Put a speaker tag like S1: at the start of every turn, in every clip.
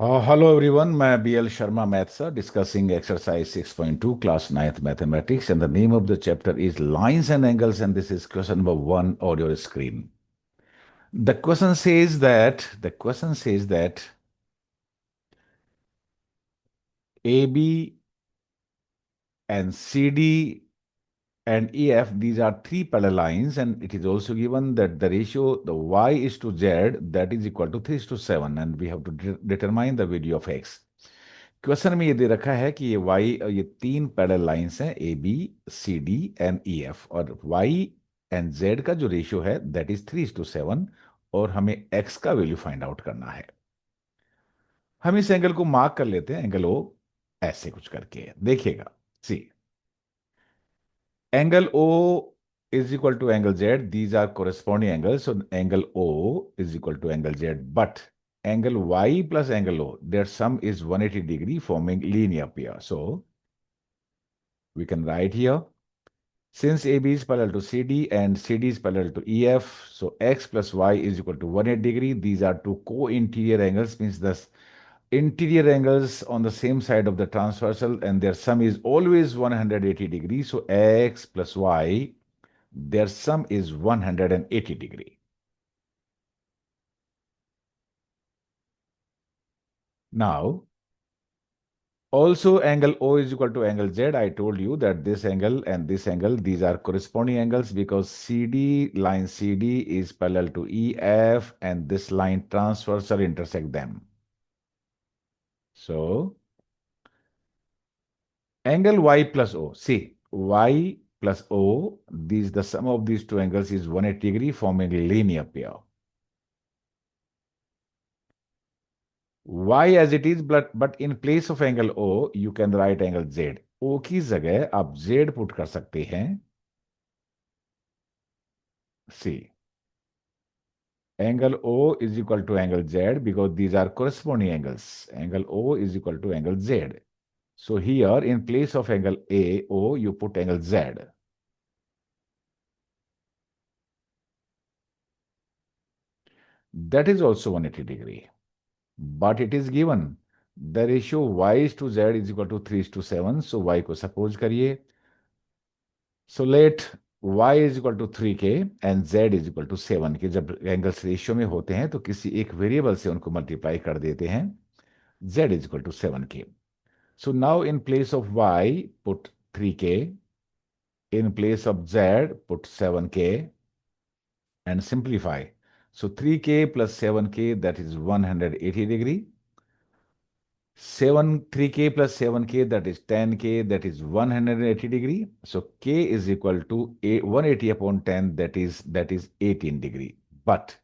S1: Hello everyone, मैं BL Sharma Maths sir, discussing exercise 6.2 class 9th mathematics, and the name of the chapter is lines and angles, and this is question number 1 on your screen. The question says that AB and CD and EF, these are three parallel lines, and it is also given that the ratio the y is to z, that is equal to 3 is to 7, and we have to determine the value of x. Question में ये दे रखा है कि ये तीन parallel lines हैं, A B C D and E F, और Y and Z का जो रेशियो है दैट इज 3:7, और हमें एक्स का वैल्यू फाइंड आउट करना है। हम इस एंगल को मार्क कर लेते हैं, एंगल ओ, ऐसे कुछ करके देखिएगा। C, angle O is equal to angle Z. These are corresponding angles. So angle O is equal to angle Z. But angle Y plus angle O, their sum is 180 degree, forming linear pair. So we can write here, since AB is parallel to CD and CD is parallel to EF, so X plus Y is equal to 180 degree. These are two co-interior angles, means the interior angles on the same side of the transversal, and their sum is always 180 degree. So X plus Y, their sum is 180 degree. Now, also angle O is equal to angle Z. I told you that this angle and this angle, these are corresponding angles because line CD is parallel to EF and this line transversal intersect them. So, angle Y plus O, see, Y plus O, the sum of these two angles is 180 degree, forming a linear pair. Y as it is, but in place of angle O, you can write angle Z. O की जगह आप Z put कर सकते हैं। See, angle O is equal to angle Z because these are corresponding angles. Angle O is equal to angle Z. So here, in place of angle O, you put angle Z. That is also 180 degree. But it is given the ratio Y is to Z is equal to 3:7. So Y को suppose करिए. So let y is equal to 3k and z is equal to 7k. जब angles ratio में होते हैं तो किसी एक variable से उनको मल्टीप्लाई कर देते हैं, z is equal to 7k. So now in place of y put 3k, in place of z put 7k and simplify. So 3k plus 7k, that is 180 degree. 3k plus 7k, that is 10k, that is 180 degree. So k is equal to 180 upon 10, that is 18 degree. But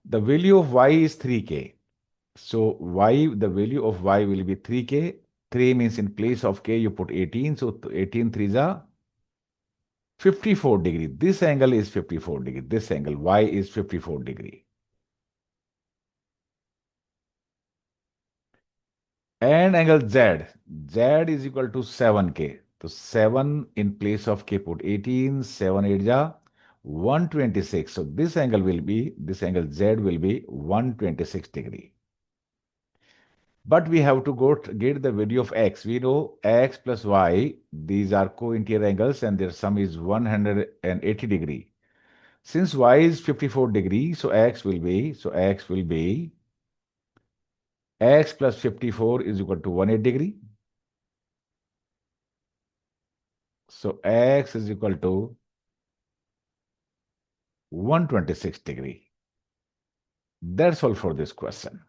S1: the value of y is 3k. So the value of y will be 3k. 3 means in place of k you put 18. So 18 3s are 54 degree. This angle is 54 degree. This angle y is 54 degree. And angle Z, Z is equal to 7k. So 7 in place of k put 18, 7 8 ja 126. So this angle Z will be 126 degree. But we have to get the value of x. We know x plus y, these are co-interior angles and their sum is 180 degree. Since y is 54 degree, so x will be x plus 54 is equal to 180 degree. So x is equal to 126 degree. That's all for this question.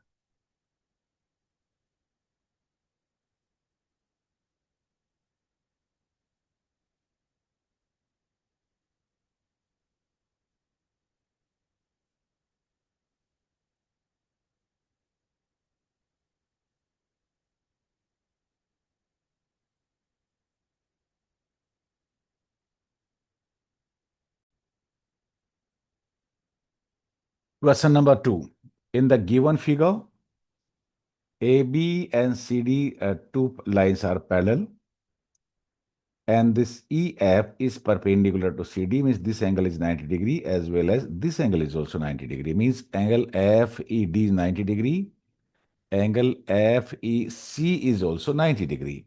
S1: Question number 2. In the given figure, AB and CD two lines are parallel, and this EF is perpendicular to CD, means this angle is 90 degree as well as this angle is also 90 degree, means angle FED is 90 degree angle FEC is also 90 degree.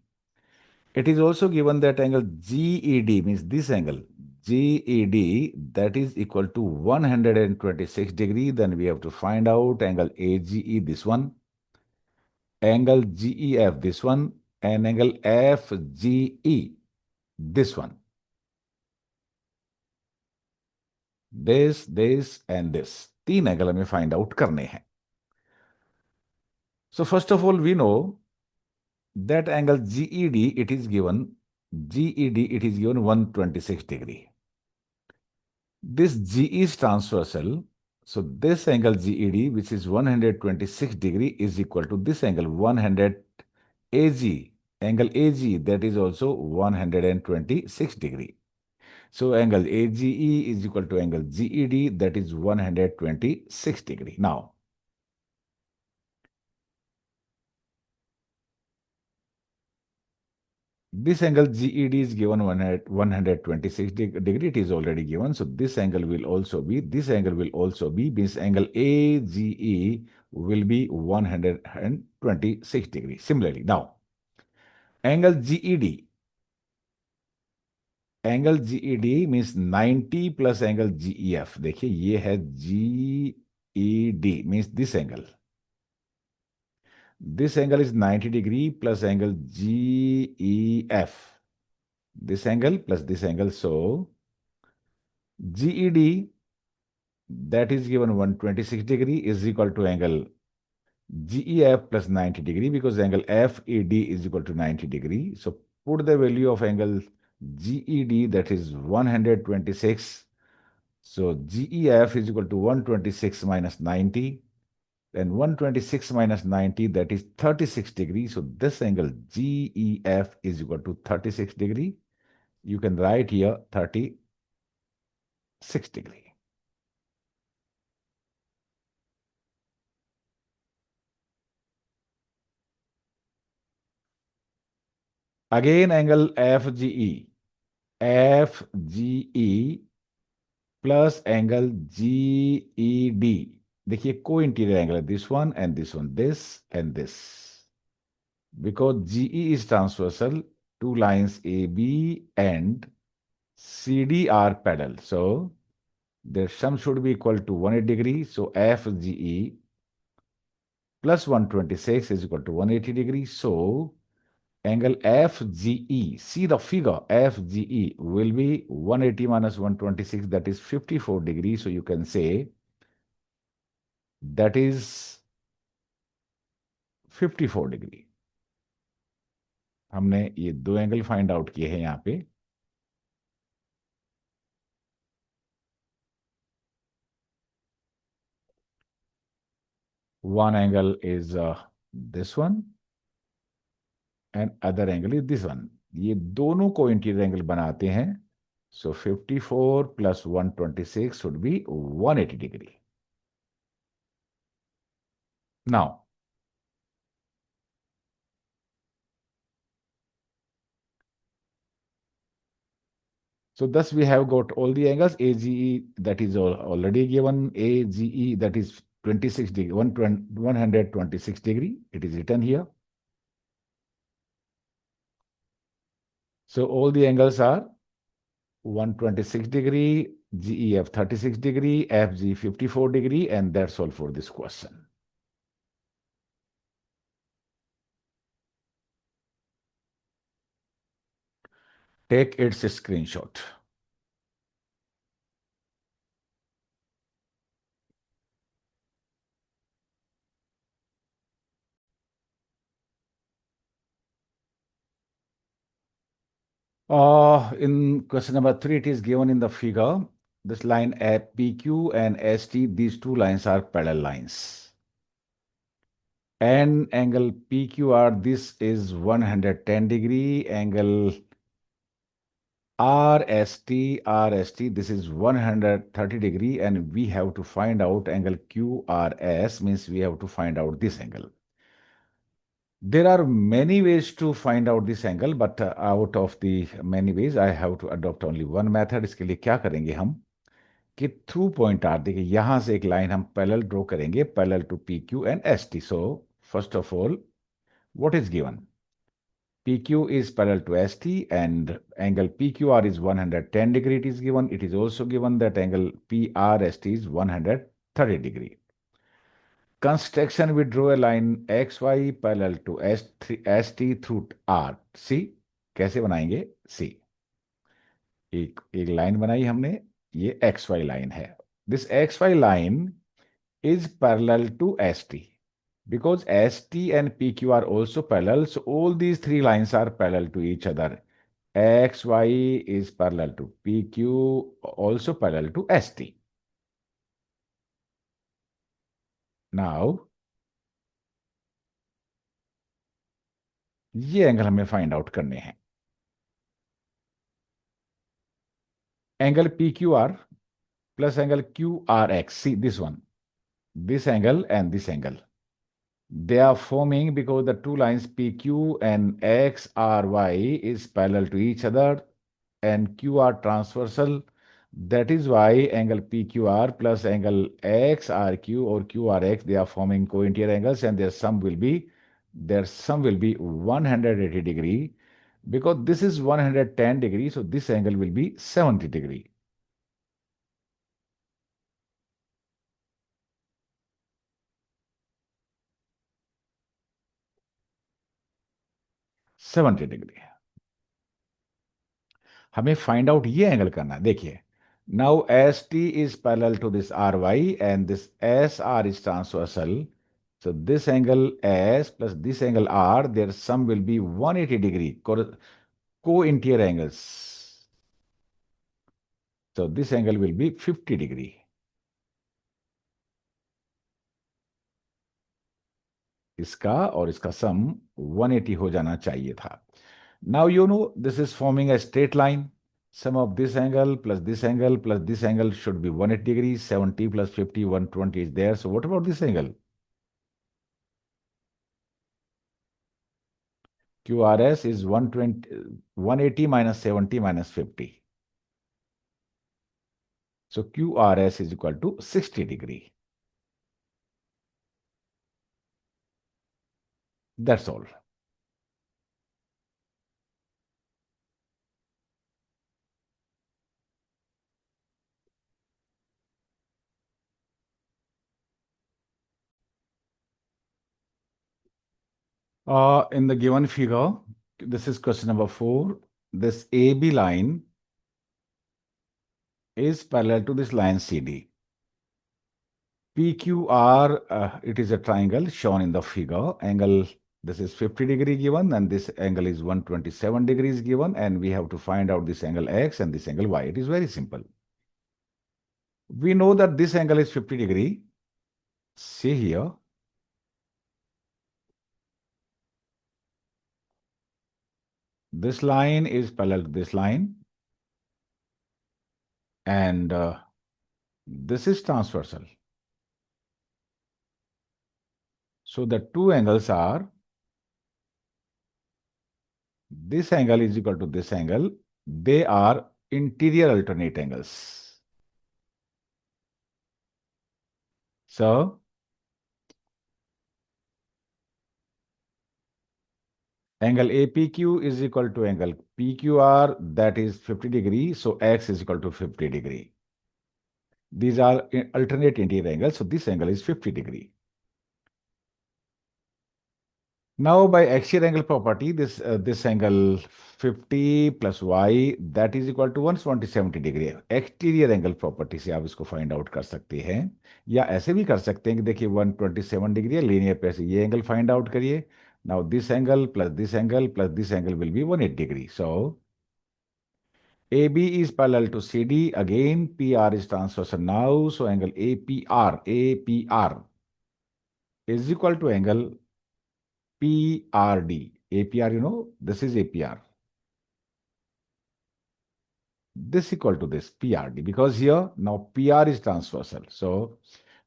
S1: It is also given that angle GED means this angle GED that is equal to 126 degree. Then we have to find out angle AGE, this one, angle GEF, this one, and angle FGE, this one. This and this. तीन angle हमें find out करने हैं. So first of all, we know that angle GED, it is given 126 degree. This G is transversal. So this angle GED, which is 126 degree, is equal to this angle 100 AG. Angle AG, that is also 126 degree. So angle AGE is equal to angle GED, that is 126 degree. Now, this angle GED is given 126 degree. It is already given. So this angle will also be, means angle AGE will be 126 degree. Similarly, now, angle GED means 90 plus angle GEF. देखिए ये है GED means this angle. This angle is 90 degree plus angle GEF. This angle plus this angle. So GED that is given 126 degree is equal to angle GEF plus 90 degree, because angle FED is equal to 90 degree. So put the value of angle GED, that is 126. So GEF is equal to 126 minus 90. And 126 minus 90, that is 36 degree. So this angle GEF is equal to 36 degree. You can write here 36 degree. Again, angle FGE plus angle GED. देखिए co-interior angle है, this one and this one, this and this. Because GE is transversal, two lines AB and CD are parallel. So their sum should be equal to 180 degree. So FGE plus 126 is equal to 180 degree. So angle FGE, see the figure, FGE will be 180 minus 126, that is 54 degrees. So you can say that is 54 degree. हमने ये दो angle find out किए हैं यहाँ पे. One angle is this one and other angle is this one. ये दोनों को इंटीरियर एंगल बनाते हैं. So 54 plus 126 should be 180 degree. Now, so thus we have got all the angles. AGE that is already given. AGE that is 26 degree, 126 degree. It is written here. So all the angles are 126 degree, GEF 36 degree, FG 54 degree, and that's all for this question. Take its screenshot. In question number 3, it is given in the figure. This line PQ and ST, these two lines are parallel lines. And angle PQR, this is 110 degree. Angle RST, this is 130 degree. And we have to find out angle QRS, means we have to find out this angle. There are many ways to find out this angle, but out of the many ways, I have to adopt only one method. इसके लिए क्या करेंगे हम कि through point are, देखिए यहां से एक लाइन हम पैरेलल ड्रॉ करेंगे, parallel to PQ and ST. So First of all, what is given? PQ is parallel to ST and angle PQR is 110 degree. It is given. It is also given that angle PRST is 130 degree. Construction, we draw a line XY parallel to ST through R. See कैसे बनाएंगे? See, एक line बनाई हमने, ये XY line है. This XY line is parallel to ST. Because ST and PQ are also parallel, so all these three lines are parallel to each other. XY is parallel to PQ, also parallel to ST. Now, ये angle हमें find out करने हैं. Angle PQR plus angle QRX. See this one. This angle and this angle. They are forming because the two lines PQ and XRY is parallel to each other and QR transversal. That is why angle PQR plus angle XRQ or QRX, they are forming co-interior angles and their sum will be 180 degree. Because this is 110 degree, so this angle will be 70 degree. Seventy degree. हमें find out ये angle करना है. देखिए, now S T is parallel to this R Y and this S R is transversal. So this angle S plus this angle R, their sum will be 180 degree co-interior angles. So this angle will be 50 degree. इसका और इसका sum 180 हो जाना चाहिए था. Now you know this is forming a straight line. Sum of this angle plus this angle plus this angle should be 180 degrees. 70 plus 50, 120 is there. So what about this angle? QRS is 180 minus 70 minus 50. So QRS is equal to 60 degree. That's all. In the given figure, this is question number 4. This AB line is parallel to this line CD. PQR, it is a triangle shown in the figure. Angle, this is 50 degree given and this angle is 127 degrees given, and we have to find out this angle X and this angle Y. It is very simple. We know that this angle is 50 degree. See here. This line is parallel to this line and this is transversal. So the two angles are, this angle is equal to this angle. They are interior alternate angles. So angle APQ is equal to angle PQR, that is 50 degree. So X is equal to 50 degree. These are alternate interior angles. So this angle is 50 degree. Now by axial angle property, this angle 50 plus y, that is equal to 170 degree. Exterior angle property से आप इसको find out कर सकते हैं, या ऐसे भी कर सकते हैं कि देखिए 127 डिग्री है, लीनियर पे से ये एंगल फाइंड आउट करिए. Now this angle plus this angle plus this angle will be 180 degree. So AB is parallel to CD. Again, PR is transversal now. So angle APR is equal to angle PRD. APR, you know, this is APR. This equal to this PRD, because here now PR is transversal. So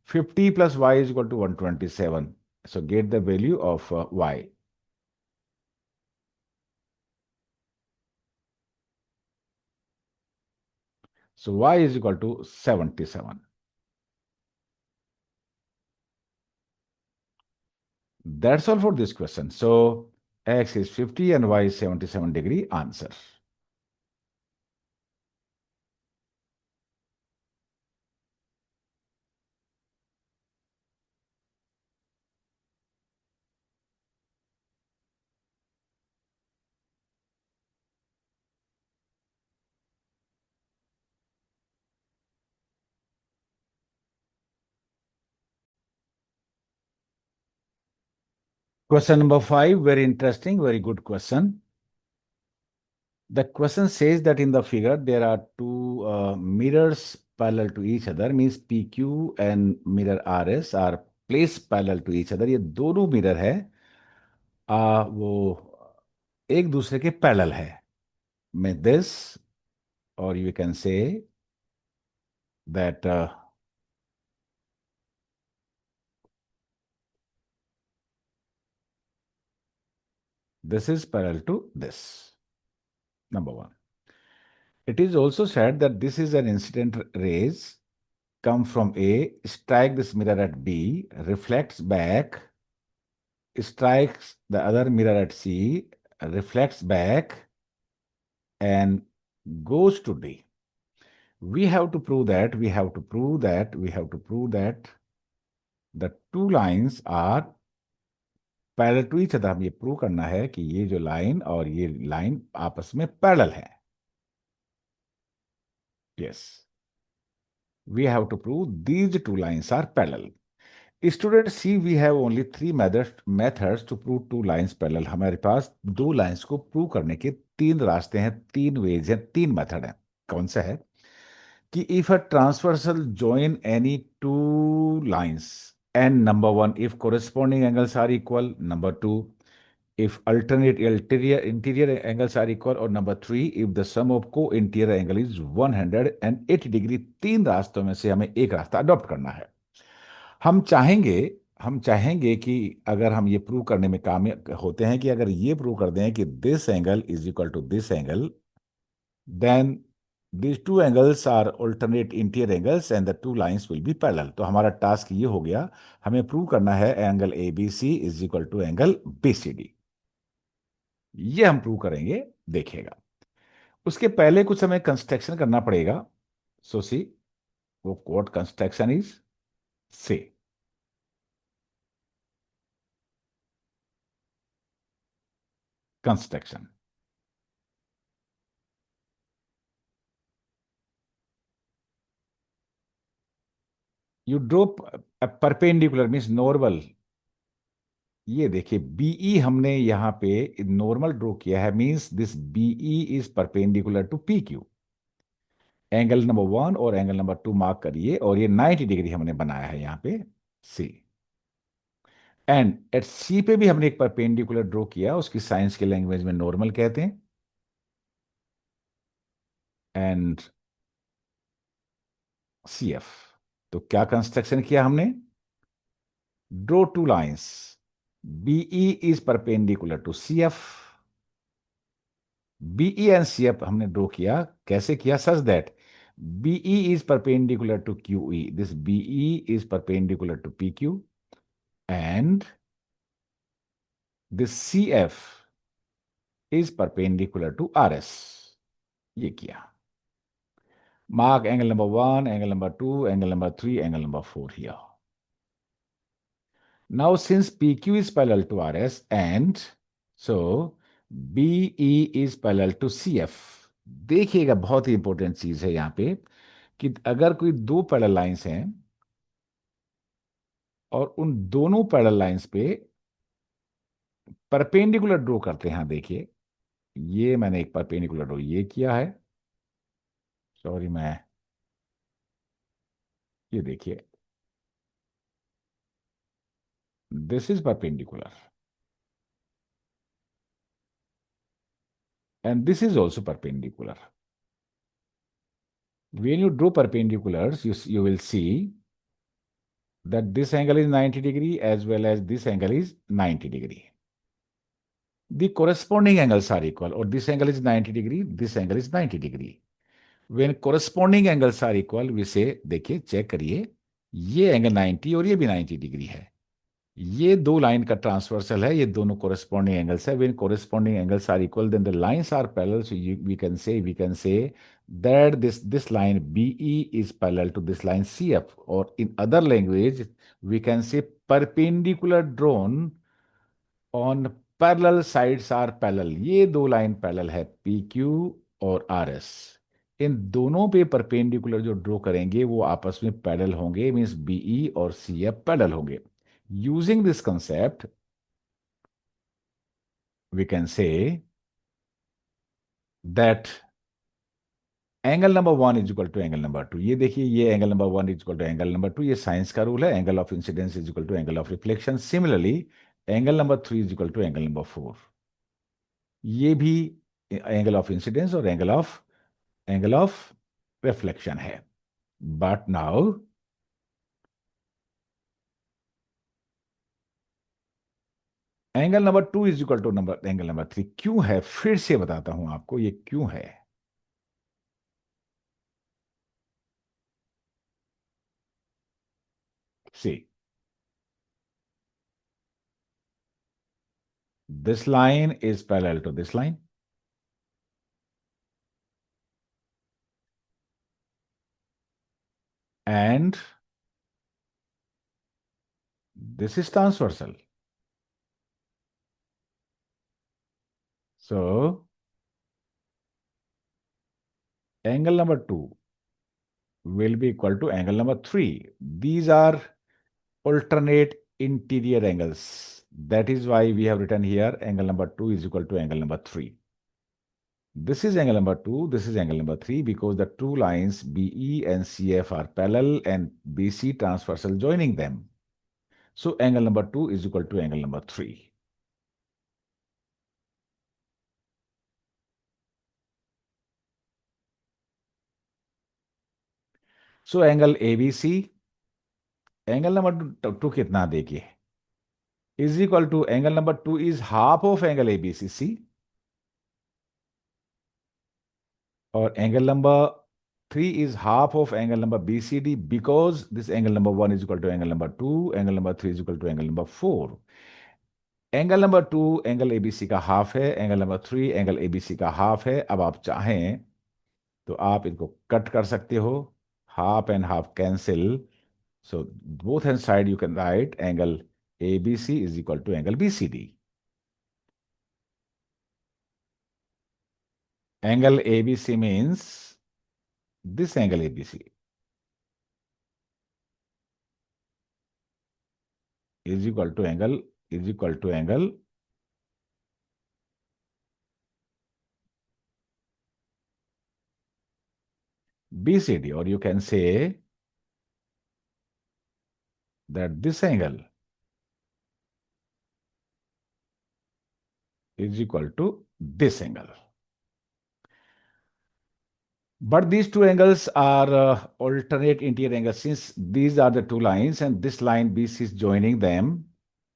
S1: 50 plus Y is equal to 127. So get the value of Y. So Y is equal to 77. That's all for this question. So x is 50 and y is 77 degree. Answer. Question number 5, very interesting, very good question. The question says that in the figure there are two mirrors parallel to each other, means PQ and mirror RS are placed parallel to each other. ये दोनों mirror है वो एक दूसरे के parallel है में this, और you can say that this is parallel to this. Number one. It is also said that this is an incident rays come from A, strike this mirror at B, reflects back, strikes the other mirror at C, reflects back, and goes to D. We have to prove that, the two lines are parallel to each other. हम ये prove करना है कि ये जो line और ये line आपस में पैरेलल है. Yes, we have to prove these two lines are parallel. Student see, we have only three methods to prove two lines parallel. हमारे पास दो लाइंस को प्रूव करने के तीन रास्ते हैं, तीन वेज हैं, तीन मेथड हैं. कौन सा है कि if a transversal join any two lines, and number one, if corresponding angles are equal, number two, if alternate interior angles are equal, or number three, if the sum of co-interior angle is 180 degree. तीन रास्तों में से हमें एक रास्ता adopt करना है. हम चाहेंगे हम चाहेंगे कि अगर हम ये प्रूव करने में कामयाब होते हैं कि अगर ये प्रूव कर दें कि this angle is equal to this angle, then these two angles are alternate interior angles and the two lines will be parallel. तो हमारा टास्क ये हो गया, हमें प्रूव करना है angle A B C is equal to angle B C D. ये हम प्रूव करेंगे, देखिएगा. उसके पहले कुछ हमें कंस्ट्रक्शन करना पड़ेगा. सो सी, वो व्हाट कंस्ट्रक्शन इज, से construction. You draw perpendicular means normal. ये देखिए बीई हमने यहां पे नॉर्मल ड्रॉ किया है, means this B E is perpendicular to P Q. Angle number one और एंगल नंबर टू मार्क करिए, और ये 90 डिग्री हमने बनाया है यहां पे सी. एंड एट सी पे भी हमने एक परपेंडिकुलर ड्रॉ किया, उसकी साइंस के लैंग्वेज में नॉर्मल कहते हैं. And C F. तो क्या कंस्ट्रक्शन किया हमने, draw two lines, B E is perpendicular to C F. B E and C F हमने ड्रॉ किया, कैसे किया, such that B E is perpendicular to Q E, this B E is perpendicular to P Q, and this C F is perpendicular to R S. ये किया. Mark angle number 1, angle number 2, angle number 3, angle number 4 here. Now, since PQ is parallel to RS and so BE is parallel to CF. देखिएगा, बहुत ही important चीज है यहां पे कि अगर कोई दो पैरेलल लाइंस हैं और उन दोनों पैरेलल लाइंस पे परपेंडिकुलर ड्रॉ करते हैं. देखिए, ये मैंने एक परपेंडिकुलर ड्रॉ ये किया है. सॉरी, ये देखिए, this is perpendicular and this is also perpendicular. When you draw perpendiculars, you will see that this angle is 90 degree as well as this angle is 90 degree. The corresponding angles are equal, or this angle is 90 degree, this angle is 90 degree. When corresponding angles are equal, we say, देखिए check करिए, ये angle 90 और ये भी 90 degree है. ये दो line का ट्रांसवर्सल है, ये दोनों कोरेस्पॉन्डिंग एंगल्स है. When corresponding angles are equal then the lines are parallel, so we can say that this line BE is parallel to this line CF, or in other language we can say perpendicular drawn on parallel sides are parallel. ये दो line parallel है, PQ और RS. इन दोनों पे perpendicular जो draw करेंगे वो आपस में पैरेलल होंगे, मींस BE और CF पैरेलल होंगे. Using this concept, we can say that angle number one is equal to angle number two. ये देखिए, ये angle number one is equal to angle number two, ये साइंस का rule है. Angle of incidence is equal to angle of reflection. Similarly angle number three is equal to angle number four. ये भी angle of incidence और angle of reflection है. But now angle number two is equal to number angle number three क्यों है, फिर से बताता हूं आपको ये क्यों है. See, this line is parallel to this line, and this is transversal. So, angle number 2 will be equal to angle number 3. These are alternate interior angles. That is why we have written here angle number 2 is equal to angle number 3. This is angle number 2, this is angle number 3, because the two lines BE and CF are parallel and BC transversal joining them. So angle number 2 is equal to angle number 3. So angle ABC, angle number 2 कितना देखिए, is equal to angle number 2 is half of angle ABCC, or angle number 3 is half of angle number BCD, because this angle number 1 is equal to angle number 2, angle number 3 is equal to angle number 4. Angle number 2 angle ABC का half है, angle number 3 angle ABC का half है. अब आप चाहें तो आप इनको कट कर सकते हो, half and half cancel. So both hand side you can write angle ABC is equal to angle BCD. Angle ABC means this angle ABC is equal to angle BCD, or you can say that this angle is equal to this angle. But these two angles are alternate interior angles. Since these are the two lines and this line BC is joining them,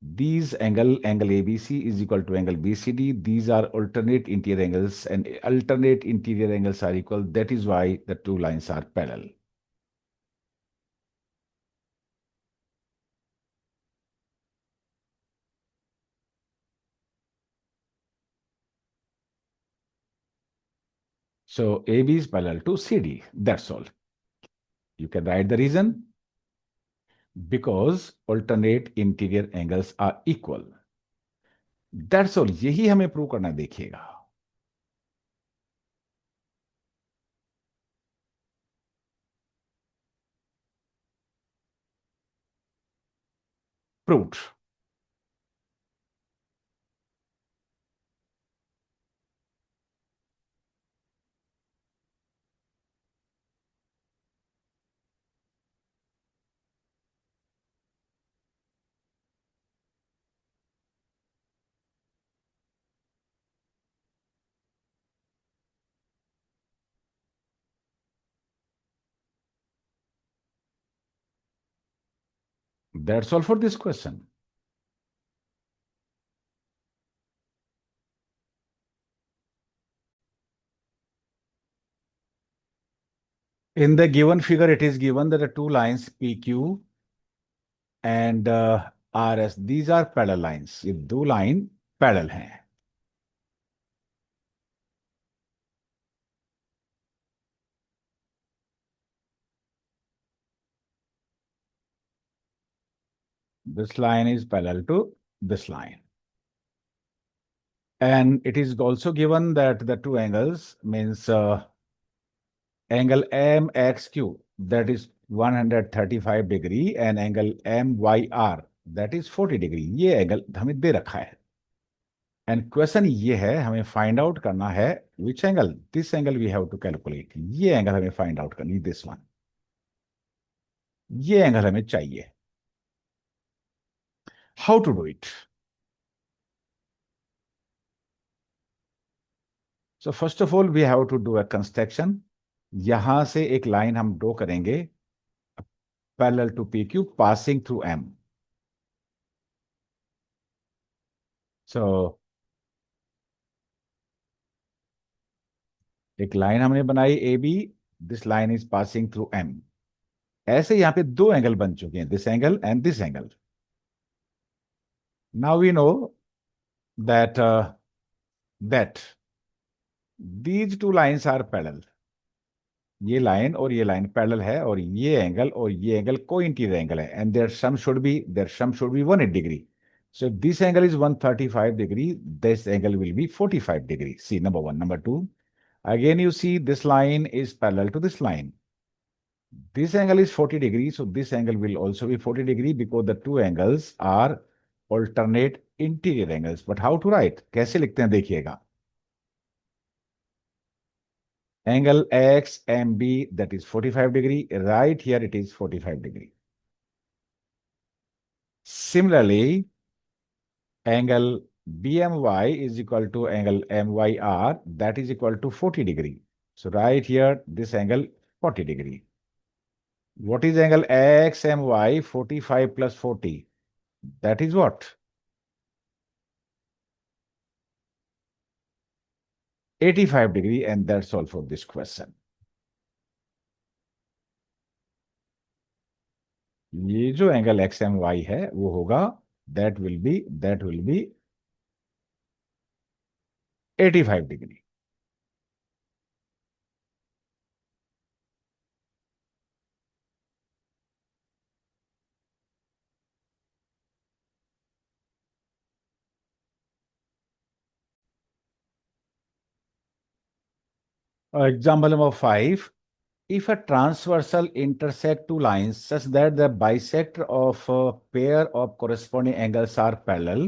S1: these angle ABC is equal to angle BCD. These are alternate interior angles, and alternate interior angles are equal. That is why the two lines are parallel. So AB is parallel to CD. That's all. You can write the reason. Because alternate interior angles are equal. That's all. यही हमें prove करना, देखिएगा. Proved. That's all for this question. In the given figure, it is given that the two lines PQ and R S, these are parallel lines, ये दो line parallel हैं. This line is parallel to this line. And it is also given that the two angles means angle MXQ, that is 135 degree, and angle MYR, that is 40 degree. ये angle हमें दे रखा है. And question ये है, हमें find out करना है which angle, this angle we have to calculate. ये एंगल हमें फाइंड आउट करनी, दिस वन, ये एंगल हमें चाहिए. How to do it? So first of all we have to do a construction. यहां से एक लाइन हम ड्रॉ करेंगे parallel to P Q passing through M. सो एक लाइन हमने बनाई A B, this line is passing through M. ऐसे यहां पे दो एंगल बन चुके हैं, this angle and this angle. Now we know that that these two lines are parallel. ये लाइन और ये लाइन पैरेलल है, और ये एंगल को इंटीरियर एंगल है, and their sum should be 180 degree. So if this angle is 135 degree, this angle will be 45 degree. See, number one. Number two, again you see this line is parallel to this line. This angle is 40 degree, so this angle will also be 40 degree because the two angles are alternate interior angles. But how to write? कैसे लिखते हैं देखिएगा. Angle XMB, that is 45 degree. Right here it is 45 degree. Similarly, angle BMY is equal to angle MYR, that is equal to 40 degree. So right here, this angle 40 degree. What is angle XMY? 45 plus 40. That is what? 85 degree, and that's all for this question. ये जो angle x M Y है वो होगा, that will be 85 degree. Example number 5. If a transversal intersect two lines such that the bisector of a pair of corresponding angles are parallel,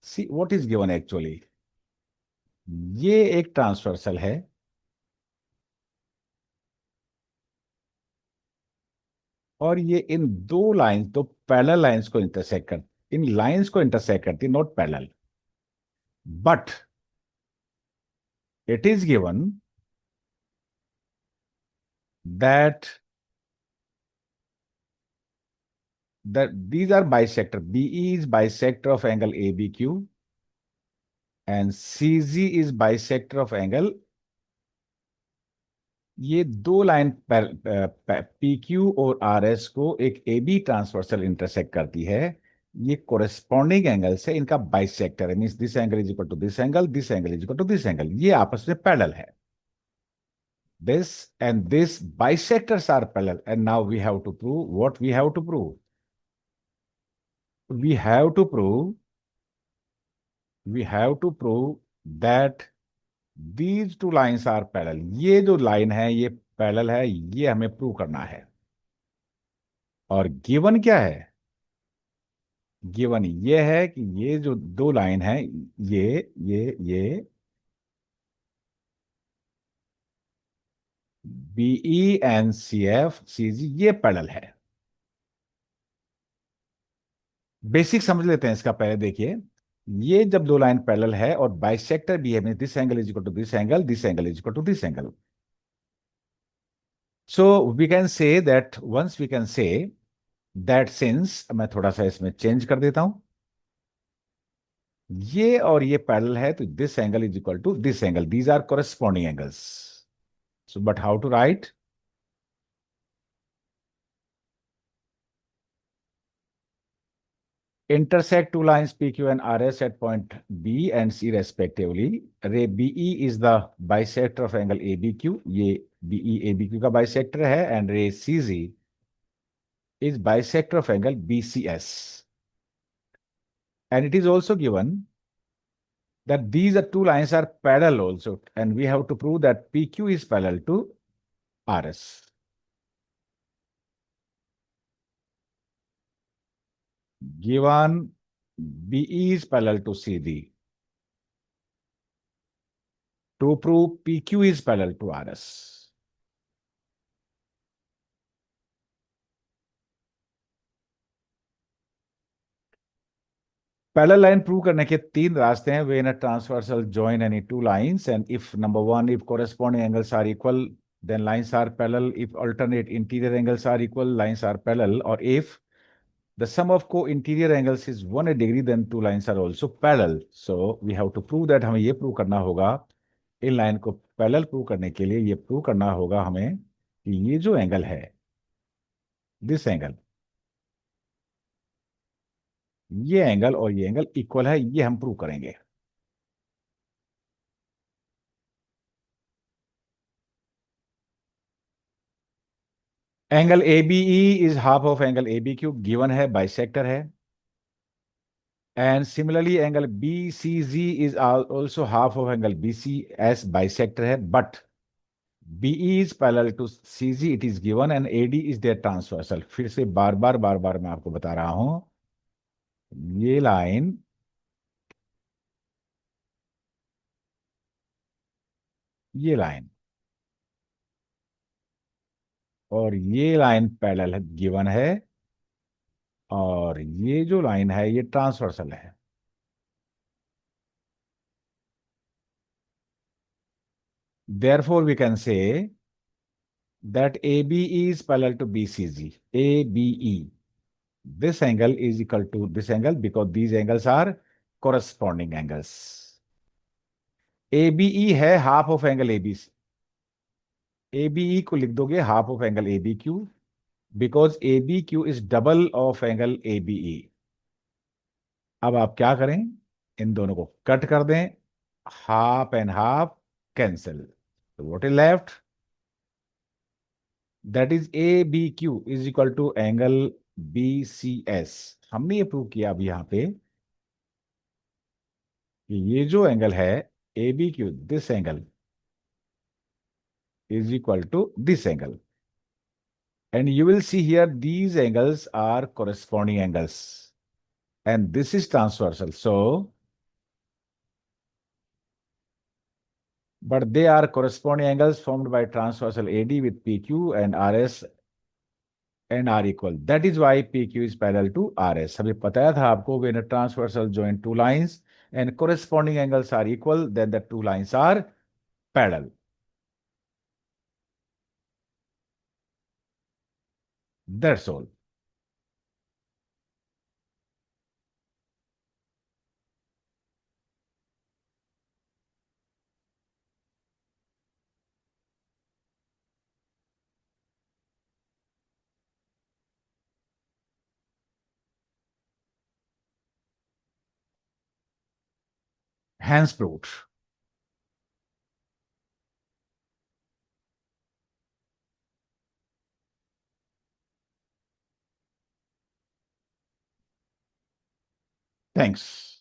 S1: see what is given actually. ये एक transversal है, और ये इन दो lines, दो parallel lines को intersect कर, इन lines को इंटरसेक्ट करती, not parallel. But it is given that these are bisector. BE is bisector of angle ABQ and CG is bisector of angle. ये दो लाइन PQ और RS को एक AB ट्रांसवर्सल इंटरसेक्ट करती है. ये कोरेस्पॉन्डिंग एंगल से इनका बाइसेक्टर है, means this angle is equal to this angle, this angle is equal to this angle. ये आपस में पैरेलल है. This and this bisectors are parallel, and now we have to prove what we have to prove. We have to prove that these two lines are parallel. ये जो line है ये parallel है, ये हमें प्रूव करना है. और गिवन क्या है? गिवन ये है कि ये जो दो लाइन है, ये BE एंड CF CG ये पैरेलल है. बेसिक समझ लेते हैं इसका. पहले देखिए, ये जब दो लाइन पैरेलल है और बाइसेक्टर भी है, this angle is equal to this angle, this angle is equal to this angle. So we can say that, once we can say that since, मैं थोड़ा सा इसमें चेंज कर देता हूं, ये और ये पैरेलल है, तो this angle is equal to this angle. These are corresponding angles. So but how to write? intersect two lines PQ and RS at point B and C respectively. Ray BE is the bisector of angle ABQ. ये BE ABQ का bisector है, and ray CZ is bisector of angle BCS. And it is also given that these are two lines are parallel also, and we have to prove that PQ is parallel to RS. Given BE is parallel to CD. To prove PQ is parallel to RS. Parallel line prove करने के तीन रास्ते हैं. Way in a transversal join any two lines, and if number one, if corresponding angles are equal, then lines are parallel. If alternate interior angles are equal, lines are parallel. Or if the sum of co-interior angles is 180 degree, then two lines are also parallel. So we have to prove that. हमें ये prove करना होगा, in line को parallel prove करने के लिए ये prove करना होगा हमें कि ये जो एंगल है, दिस एंगल, ये एंगल और ये एंगल इक्वल है. ये हम प्रूव करेंगे. Angle ABE is half of angle ABQ, given है, बाइसेक्टर है. And similarly angle BCG is also half of angle BCS, bisector है. But BE is parallel to CG, it is given, and AD is their transversal. फिर से बार बार मैं आपको बता रहा हूं, ये लाइन, ये लाइन और ये लाइन पैरेलल है, गिवन है, और ये जो लाइन है ये ट्रांसवर्सल है. Therefore we can say that ABE is parallel to BCG. ABE, this angle is equal to this angle because these angles are corresponding angles. ABE है half of angle ABC. ABE को लिख दोगे half of angle ABQ, because ABQ is double of angle ABE. अब आप क्या करें, इन दोनों को कट कर दें, हाफ एंड हाफ कैंसिल. तो what is left, that is ABQ is equal to angle BCS. हमने ये प्रूव किया अब यहां पे कि ये जो एंगल है ABQ, this angle is equal to this angle. And you will see here these angles are corresponding angles. And this is transversal. So, but they are corresponding angles formed by transversal AD with PQ and RS and are equal. That is why PQ is parallel to RS. अभी बताया था आपको, when a transversal join two lines and corresponding angles are equal, then the two lines are parallel. That's all. Hence proved. Thanks.